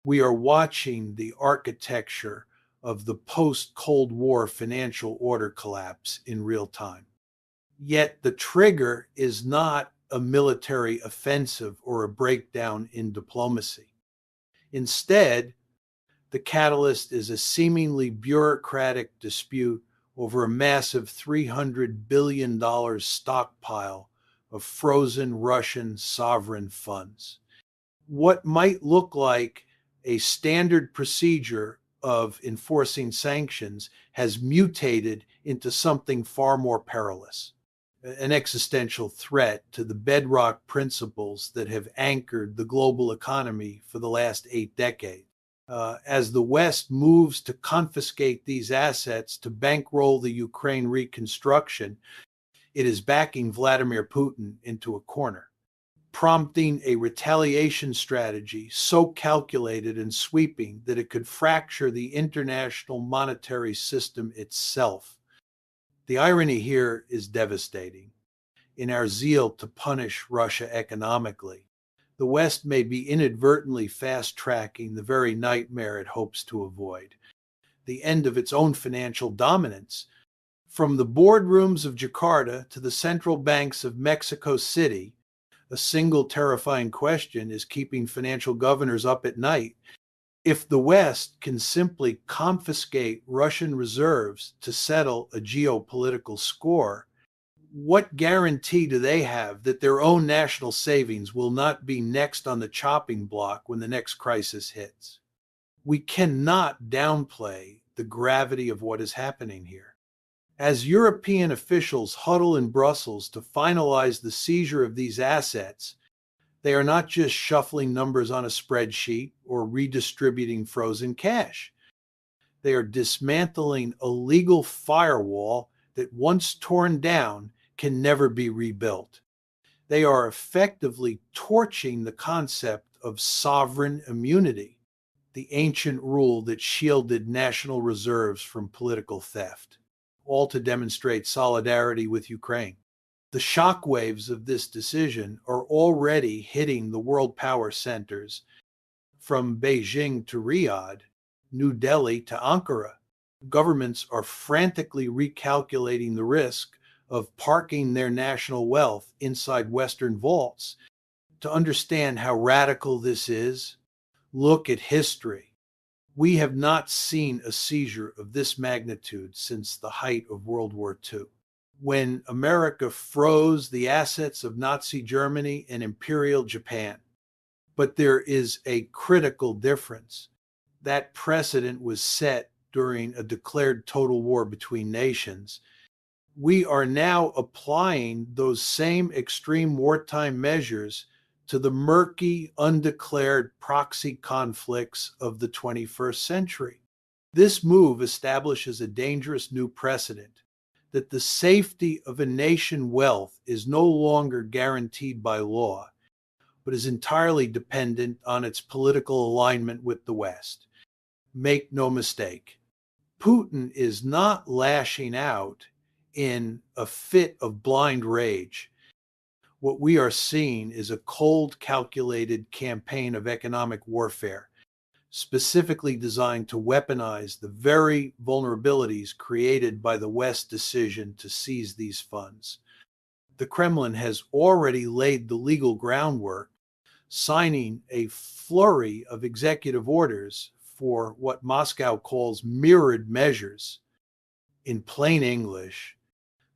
We are watching the architecture of the post-Cold War financial order collapse in real time. Yet the trigger is not a military offensive or a breakdown in diplomacy. Instead, the catalyst is a seemingly bureaucratic dispute over a massive $300 billion stockpile of frozen Russian sovereign funds. What might look like a standard procedure of enforcing sanctions has mutated into something far more perilous, an existential threat to the bedrock principles that have anchored the global economy for the last 8 decades. As the West moves to confiscate these assets to bankroll the Ukraine reconstruction, it is backing Vladimir Putin into a corner, prompting a retaliation strategy so calculated and sweeping that it could fracture the international monetary system itself. The irony here is devastating. In our zeal to punish Russia economically, the West may be inadvertently fast-tracking the very nightmare it hopes to avoid, the end of its own financial dominance. From the boardrooms of Jakarta to the central banks of Mexico City, a single terrifying question is keeping financial governors up at night. If the West can simply confiscate Russian reserves to settle a geopolitical score, what guarantee do they have that their own national savings will not be next on the chopping block when the next crisis hits? We cannot downplay the gravity of what is happening here. As European officials huddle in Brussels to finalize the seizure of these assets, they are not just shuffling numbers on a spreadsheet or redistributing frozen cash. They are dismantling a legal firewall that, once torn down, can never be rebuilt. They are effectively torching the concept of sovereign immunity, the ancient rule that shielded national reserves from political theft, all to demonstrate solidarity with Ukraine. The shockwaves of this decision are already hitting the world power centers, from Beijing to Riyadh, New Delhi to Ankara. Governments are frantically recalculating the risk of parking their national wealth inside Western vaults. To understand how radical this is, look at history. We have not seen a seizure of this magnitude since the height of World War II, when America froze the assets of Nazi Germany and Imperial Japan. But there is a critical difference. That precedent was set during a declared total war between nations. We are now applying those same extreme wartime measures to the murky, undeclared proxy conflicts of the 21st century. This move establishes a dangerous new precedent that the safety of a nation's wealth is no longer guaranteed by law, but is entirely dependent on its political alignment with the West. Make no mistake, Putin is not lashing out in a fit of blind rage. What we are seeing is a cold, calculated campaign of economic warfare, specifically designed to weaponize the very vulnerabilities created by the West's decision to seize these funds. The Kremlin has already laid the legal groundwork, signing a flurry of executive orders for what Moscow calls mirrored measures. In plain English,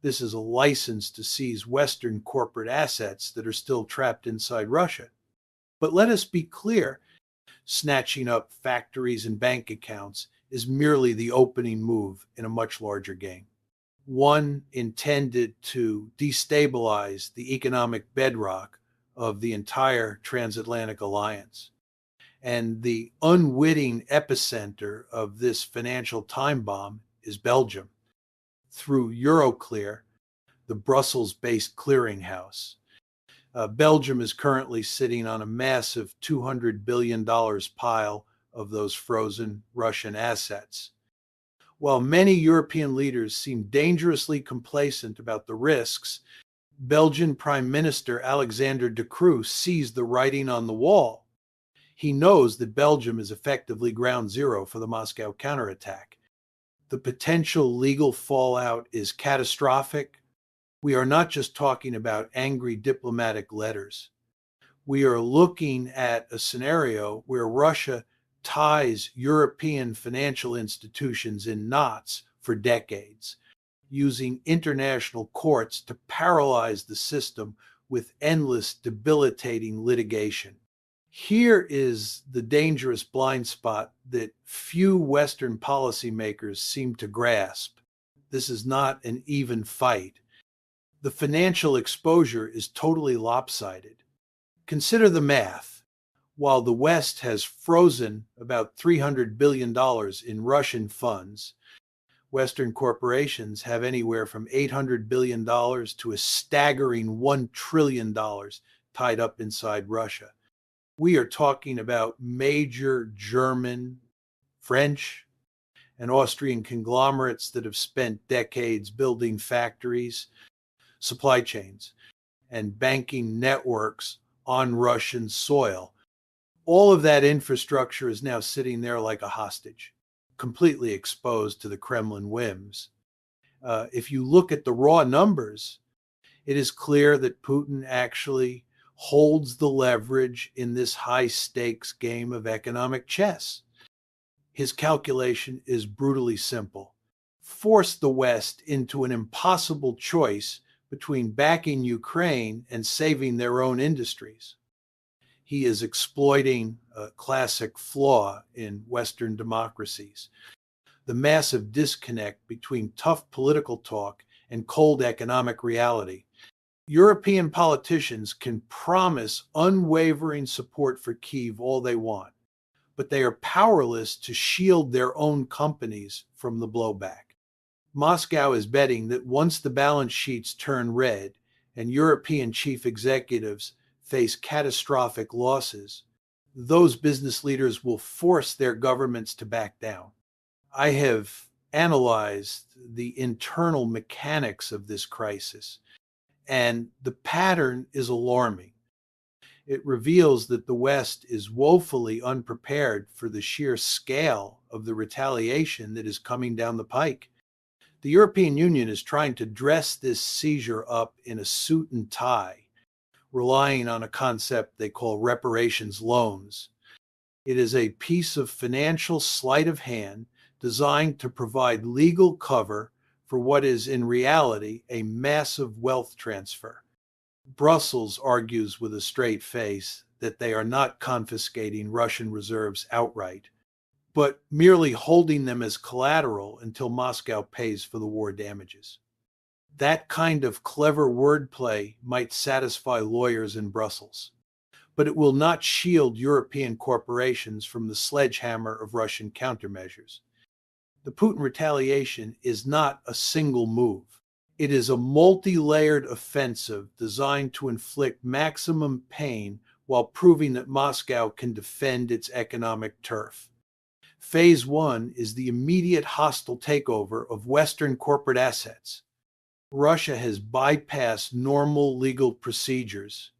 this is a license to seize Western corporate assets that are still trapped inside Russia. But let us be clear, snatching up factories and bank accounts is merely the opening move in a much larger game, one intended to destabilize the economic bedrock of the entire transatlantic alliance. And the unwitting epicenter of this financial time bomb is Belgium, through Euroclear, the Brussels-based clearinghouse. Belgium is currently sitting on a massive $200 billion pile of those frozen Russian assets. While many European leaders seem dangerously complacent about the risks, Belgian Prime Minister Alexander De Croo sees the writing on the wall. He knows that Belgium is effectively ground zero for the Moscow counterattack. The potential legal fallout is catastrophic. We are not just talking about angry diplomatic letters. We are looking at a scenario where Russia ties European financial institutions in knots for decades, using international courts to paralyze the system with endless, debilitating litigation. Here is the dangerous blind spot that few Western policymakers seem to grasp. This is not an even fight. The financial exposure is totally lopsided. Consider the math. While the West has frozen about $300 billion in Russian funds, Western corporations have anywhere from $800 billion to a staggering $1 trillion tied up inside Russia. We are talking about major German, French, and Austrian conglomerates that have spent decades building factories, supply chains, and banking networks on Russian soil. All of that infrastructure is now sitting there like a hostage, completely exposed to the Kremlin whims. If you look at the raw numbers, it is clear that Putin actually holds the leverage in this high-stakes game of economic chess. His calculation is brutally simple. Force the West into an impossible choice between backing Ukraine and saving their own industries. He is exploiting a classic flaw in Western democracies, the massive disconnect between tough political talk and cold economic reality. European politicians can promise unwavering support for Kyiv all they want, but they are powerless to shield their own companies from the blowback. Moscow is betting that once the balance sheets turn red and European chief executives face catastrophic losses, those business leaders will force their governments to back down. I have analyzed the internal mechanics of this crisis, and the pattern is alarming. It reveals that the West is woefully unprepared for the sheer scale of the retaliation that is coming down the pike. The European Union is trying to dress this seizure up in a suit and tie, relying on a concept they call reparations loans. It is a piece of financial sleight of hand designed to provide legal cover for what is in reality a massive wealth transfer. Brussels argues with a straight face that they are not confiscating Russian reserves outright, but merely holding them as collateral until Moscow pays for the war damages. That kind of clever wordplay might satisfy lawyers in Brussels, but it will not shield European corporations from the sledgehammer of Russian countermeasures. The Putin retaliation is not a single move. It is a multi-layered offensive designed to inflict maximum pain while proving that Moscow can defend its economic turf. Phase 1 is the immediate hostile takeover of Western corporate assets. Russia has bypassed normal legal procedures,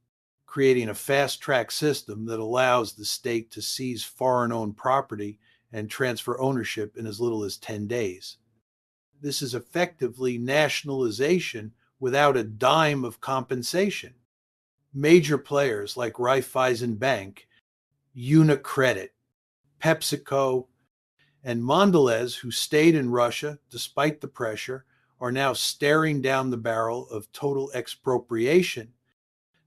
creating a fast-track system that allows the state to seize foreign-owned property and transfer ownership in as little as 10 days. This is effectively nationalization without a dime of compensation. Major players like Raiffeisen Bank, UniCredit, PepsiCo, and Mondelez, who stayed in Russia despite the pressure, are now staring down the barrel of total expropriation.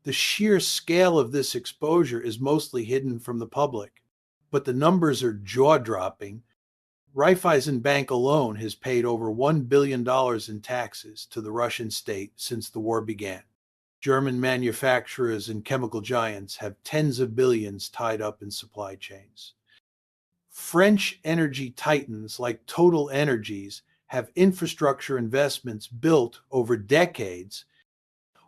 The sheer scale of this exposure is mostly hidden from the public, but the numbers are jaw-dropping. Raiffeisen Bank alone has paid over $1 billion in taxes to the Russian state since the war began. German manufacturers and chemical giants have tens of billions tied up in supply chains. French energy titans like Total Energies have infrastructure investments built over decades.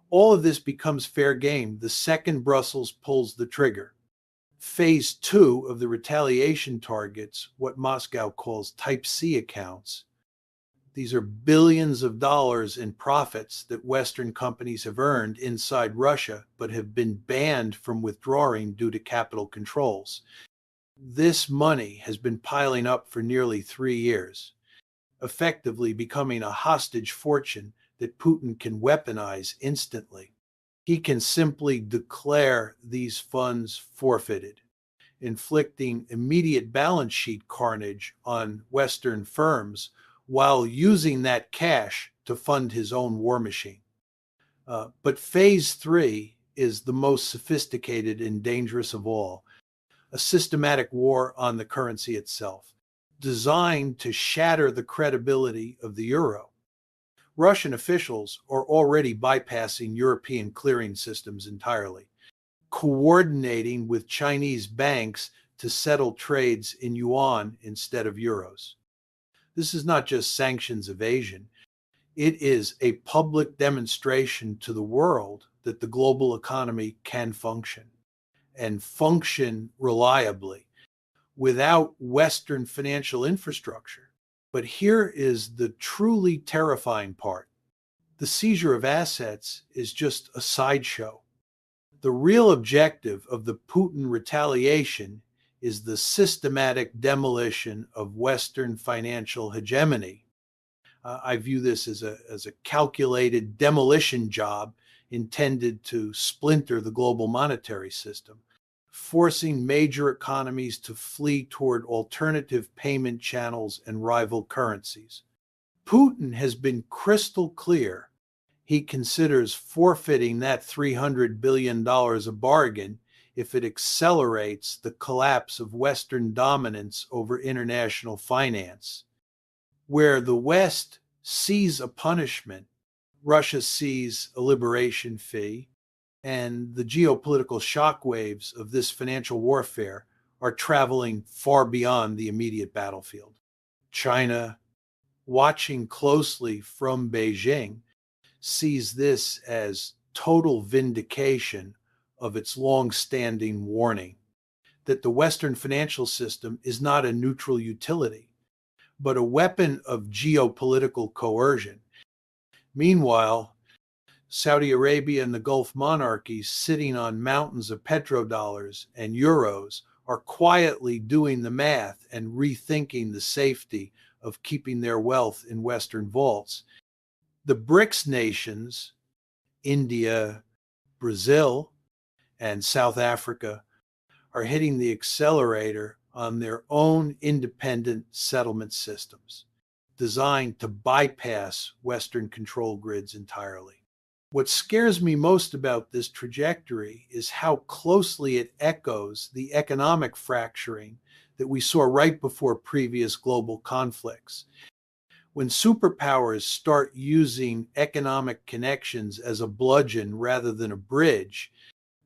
All of this becomes fair game the second Brussels pulls the trigger. Phase 2 of the retaliation targets what Moscow calls Type C accounts. These are billions of dollars in profits that Western companies have earned inside Russia, but have been banned from withdrawing due to capital controls. This money has been piling up for nearly 3 years, effectively becoming a hostage fortune that Putin can weaponize instantly. He can simply declare these funds forfeited, inflicting immediate balance sheet carnage on Western firms while using that cash to fund his own war machine. But phase three is the most sophisticated and dangerous of all, a systematic war on the currency itself, designed to shatter the credibility of the euro. Russian officials are already bypassing European clearing systems entirely, coordinating with Chinese banks to settle trades in yuan instead of euros. This is not just sanctions evasion. It is a public demonstration to the world that the global economy can function, and function reliably, without Western financial infrastructure. But here is the truly terrifying part. The seizure of assets is just a sideshow. The real objective of the Putin retaliation is the systematic demolition of Western financial hegemony. I view this as a calculated demolition job intended to splinter the global monetary system, forcing major economies to flee toward alternative payment channels and rival currencies. Putin has been crystal clear. He considers forfeiting that $300 billion a bargain if it accelerates the collapse of Western dominance over international finance. Where the West sees a punishment, Russia sees a liberation fee, and the geopolitical shockwaves of this financial warfare are traveling far beyond the immediate battlefield. China, watching closely from Beijing, sees this as total vindication of its long-standing warning that the Western financial system is not a neutral utility, but a weapon of geopolitical coercion. Meanwhile, Saudi Arabia and the Gulf monarchies, sitting on mountains of petrodollars and euros, are quietly doing the math and rethinking the safety of keeping their wealth in Western vaults. The BRICS nations, India, Brazil, and South Africa, are hitting the accelerator on their own independent settlement systems, designed to bypass Western control grids entirely. What scares me most about this trajectory is how closely it echoes the economic fracturing that we saw right before previous global conflicts. When superpowers start using economic connections as a bludgeon rather than a bridge,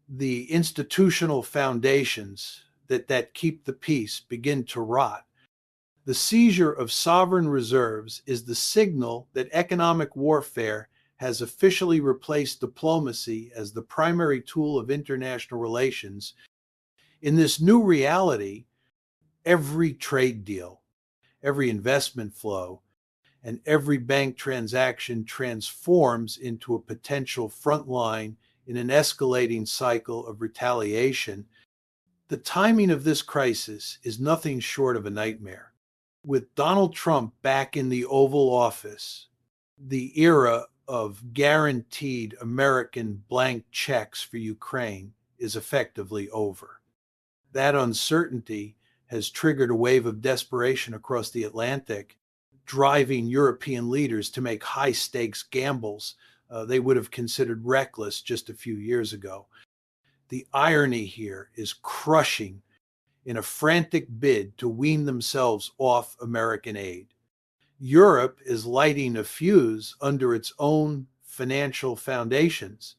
the institutional foundations that keep the peace begin to rot. The seizure of sovereign reserves is the signal that economic warfare has officially replaced diplomacy as the primary tool of international relations. In this new reality, every trade deal, every investment flow, and every bank transaction transforms into a potential front line in an escalating cycle of retaliation. The timing of this crisis is nothing short of a nightmare. With Donald Trump back in the Oval Office, the era of guaranteed American blank checks for Ukraine is effectively over. That uncertainty has triggered a wave of desperation across the Atlantic, driving European leaders to make high-stakes gambles they would have considered reckless just a few years ago. The irony here is crushing in a frantic bid to wean themselves off American aid. Europe is lighting a fuse under its own financial foundations.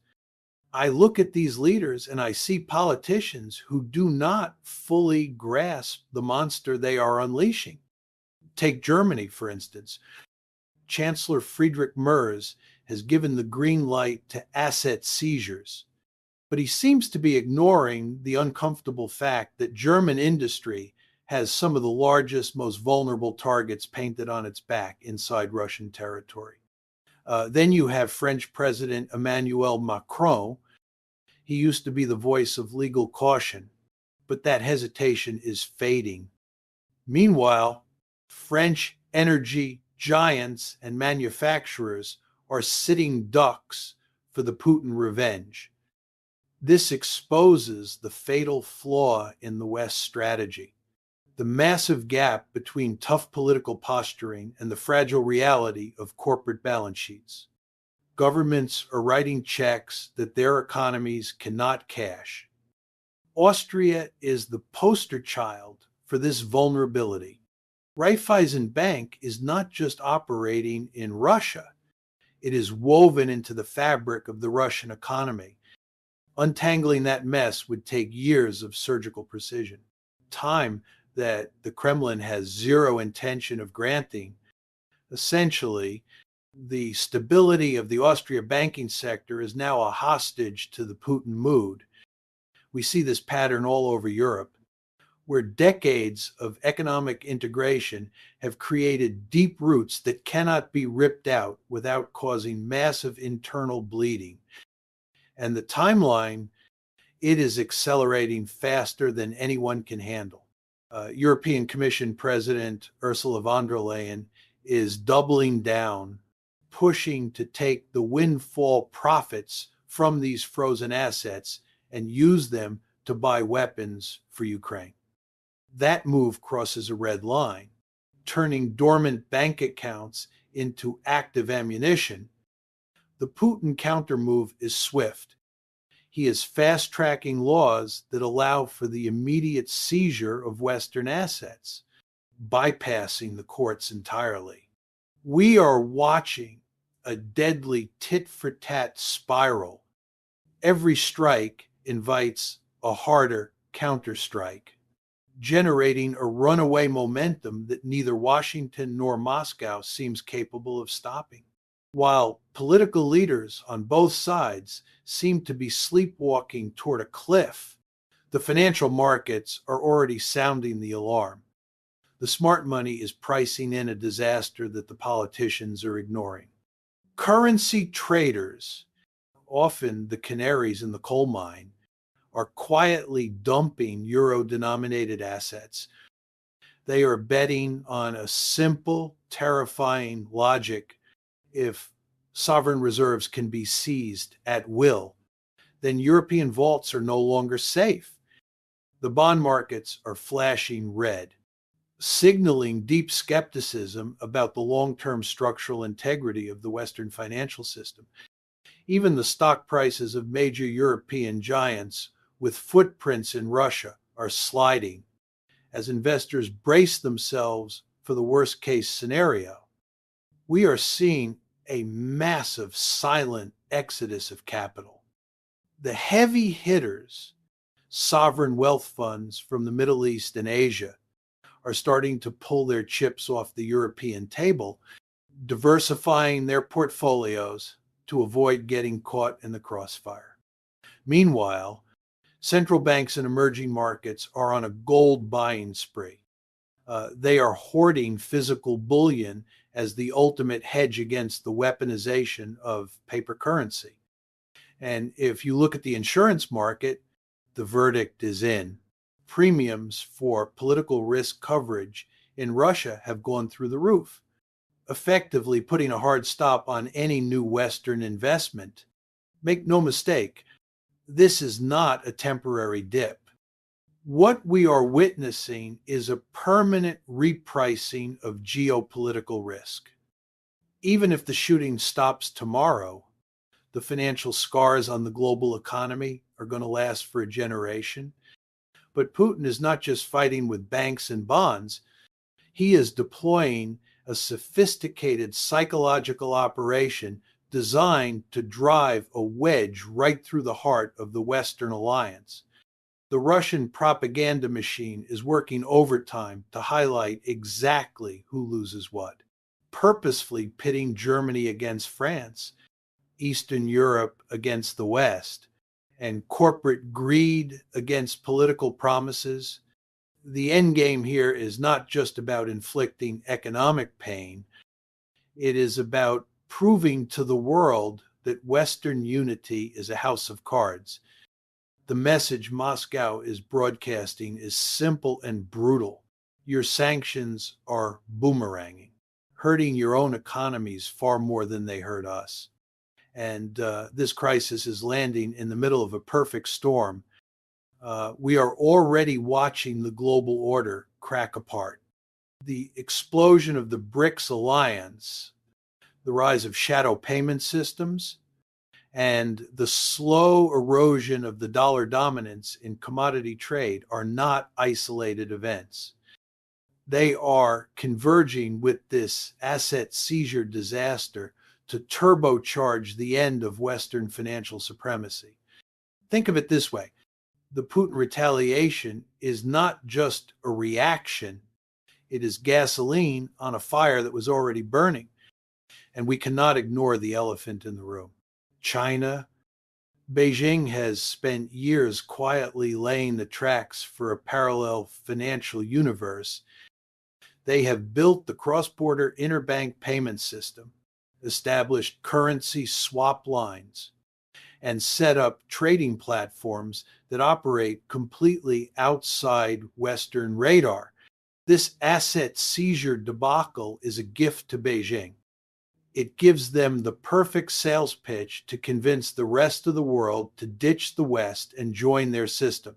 I look at these leaders and I see politicians who do not fully grasp the monster they are unleashing. Take Germany, for instance. Chancellor Friedrich Merz has given the green light to asset seizures, but he seems to be ignoring the uncomfortable fact that German industry has some of the largest, most vulnerable targets painted on its back inside Russian territory. Then you have French President Emmanuel Macron. He used to be the voice of legal caution, but that hesitation is fading. Meanwhile, French energy giants and manufacturers are sitting ducks for the Putin revenge. This exposes the fatal flaw in the West's strategy. The massive gap between tough political posturing and the fragile reality of corporate balance sheets. Governments are writing checks that their economies cannot cash. Austria is the poster child for this vulnerability. Raiffeisen Bank is not just operating in Russia, it is woven into the fabric of the Russian economy. Untangling that mess would take years of surgical precision, time that the Kremlin has zero intention of granting. Essentially, the stability of the Austria banking sector is now a hostage to the Putin mood. We see this pattern all over Europe, where decades of economic integration have created deep roots that cannot be ripped out without causing massive internal bleeding. And the timeline, it is accelerating faster than anyone can handle. European Commission President Ursula von der Leyen is doubling down, pushing to take the windfall profits from these frozen assets and use them to buy weapons for Ukraine. That move crosses a red line, turning dormant bank accounts into active ammunition. The Putin countermove is swift. He is fast-tracking laws that allow for the immediate seizure of Western assets, bypassing the courts entirely. We are watching a deadly tit-for-tat spiral. Every strike invites a harder counterstrike, generating a runaway momentum that neither Washington nor Moscow seems capable of stopping. While political leaders on both sides seem to be sleepwalking toward a cliff, the financial markets are already sounding the alarm. The smart money is pricing in a disaster that the politicians are ignoring. Currency traders, often the canaries in the coal mine, are quietly dumping euro-denominated assets. They are betting on a simple, terrifying logic. If sovereign reserves can be seized at will, then European vaults are no longer safe. The bond markets are flashing red, signaling deep skepticism about the long-term structural integrity of the Western financial system. Even the stock prices of major European giants with footprints in Russia are sliding as investors brace themselves for the worst-case scenario. We are seeing a massive silent exodus of capital. The heavy hitters, sovereign wealth funds from the Middle East and Asia, are starting to pull their chips off the European table, diversifying their portfolios to avoid getting caught in the crossfire. Meanwhile, central banks in emerging markets are on a gold buying spree. They are hoarding physical bullion as the ultimate hedge against the weaponization of paper currency. And if you look at the insurance market, the verdict is in. Premiums for political risk coverage in Russia have gone through the roof, effectively putting a hard stop on any new Western investment. Make no mistake, this is not a temporary dip. What we are witnessing is a permanent repricing of geopolitical risk. Even if the shooting stops tomorrow, the financial scars on the global economy are going to last for a generation. But Putin is not just fighting with banks and bonds. He is deploying a sophisticated psychological operation designed to drive a wedge right through the heart of the Western alliance. The Russian propaganda machine is working overtime to highlight exactly who loses what, purposefully pitting Germany against France, Eastern Europe against the West, and corporate greed against political promises. The end game here is not just about inflicting economic pain, it is about proving to the world that Western unity is a house of cards. The message Moscow is broadcasting is simple and brutal. Your sanctions are boomeranging, hurting your own economies far more than they hurt us. And this crisis is landing in the middle of a perfect storm. We are already watching the global order crack apart. The explosion of the BRICS alliance, the rise of shadow payment systems, and the slow erosion of the dollar dominance in commodity trade are not isolated events. They are converging with this asset seizure disaster to turbocharge the end of Western financial supremacy. Think of it this way. The Putin retaliation is not just a reaction, it is gasoline on a fire that was already burning. And we cannot ignore the elephant in the room. China. Beijing has spent years quietly laying the tracks for a parallel financial universe. They have built the cross-border interbank payment system, established currency swap lines, and set up trading platforms that operate completely outside Western radar. This asset seizure debacle is a gift to Beijing. It gives them the perfect sales pitch to convince the rest of the world to ditch the West and join their system.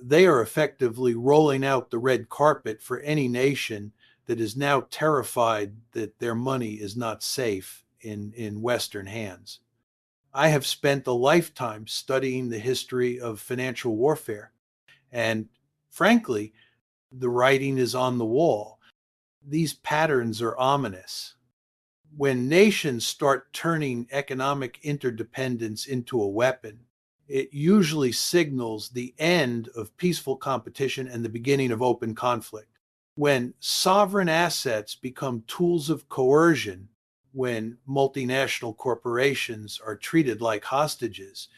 They are effectively rolling out the red carpet for any nation that is now terrified that their money is not safe in Western hands. I have spent a lifetime studying the history of financial warfare, and frankly, the writing is on the wall. These patterns are ominous. When nations start turning economic interdependence into a weapon, it usually signals the end of peaceful competition and the beginning of open conflict. When sovereign assets become tools of coercion, when multinational corporations are treated like hostages,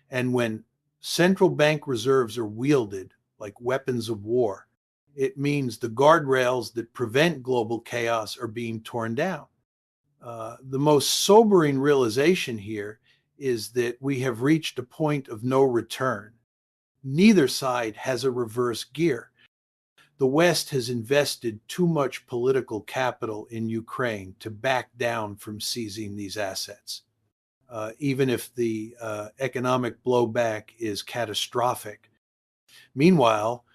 and when central bank reserves are wielded like weapons of war, it means the guardrails that prevent global chaos are being torn down. The most sobering realization here is that we have reached a point of no return. Neither side has a reverse gear. The West has invested too much political capital in Ukraine to back down from seizing these assets, even if the economic blowback is catastrophic. Meanwhile,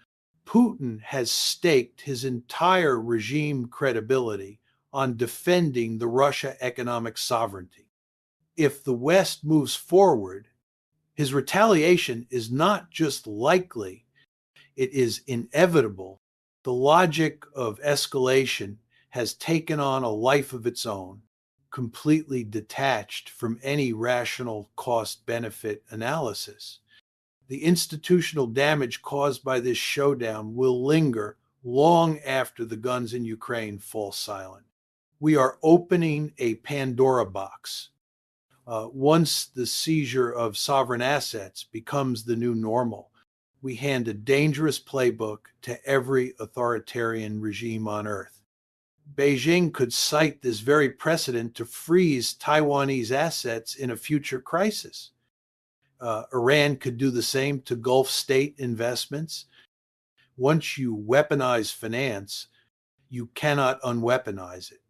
Putin has staked his entire regime credibility on defending the Russia economic sovereignty. If the West moves forward, his retaliation is not just likely, it is inevitable. The logic of escalation has taken on a life of its own, completely detached from any rational cost-benefit analysis. The institutional damage caused by this showdown will linger long after the guns in Ukraine fall silent. We are opening a Pandora box. Once the seizure of sovereign assets becomes the new normal, we hand a dangerous playbook to every authoritarian regime on earth. Beijing could cite this very precedent to freeze Taiwanese assets in a future crisis. Iran could do the same to Gulf state investments. Once you weaponize finance, you cannot unweaponize it.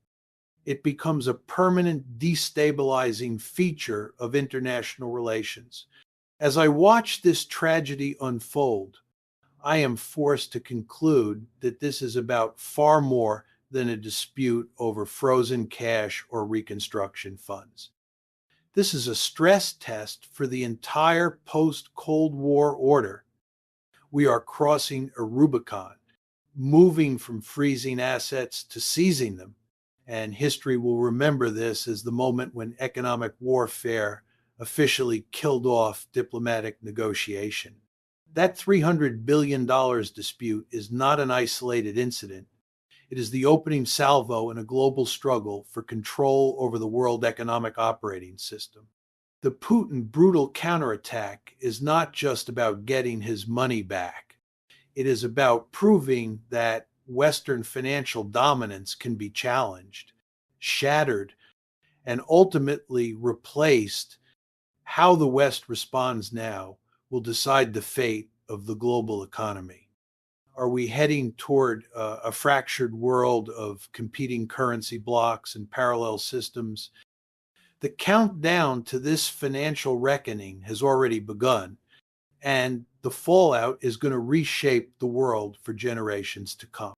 It becomes a permanent destabilizing feature of international relations. As I watch this tragedy unfold, I am forced to conclude that this is about far more than a dispute over frozen cash or reconstruction funds. This is a stress test for the entire post-Cold War order. We are crossing a Rubicon, moving from freezing assets to seizing them. And history will remember this as the moment when economic warfare officially killed off diplomatic negotiation. That $300 billion dispute is not an isolated incident. It is the opening salvo in a global struggle for control over the world economic operating system. The Putin brutal counterattack is not just about getting his money back. It is about proving that Western financial dominance can be challenged, shattered, and ultimately replaced. How the West responds now will decide the fate of the global economy. Are we heading toward a fractured world of competing currency blocks and parallel systems? The countdown to this financial reckoning has already begun, and the fallout is going to reshape the world for generations to come.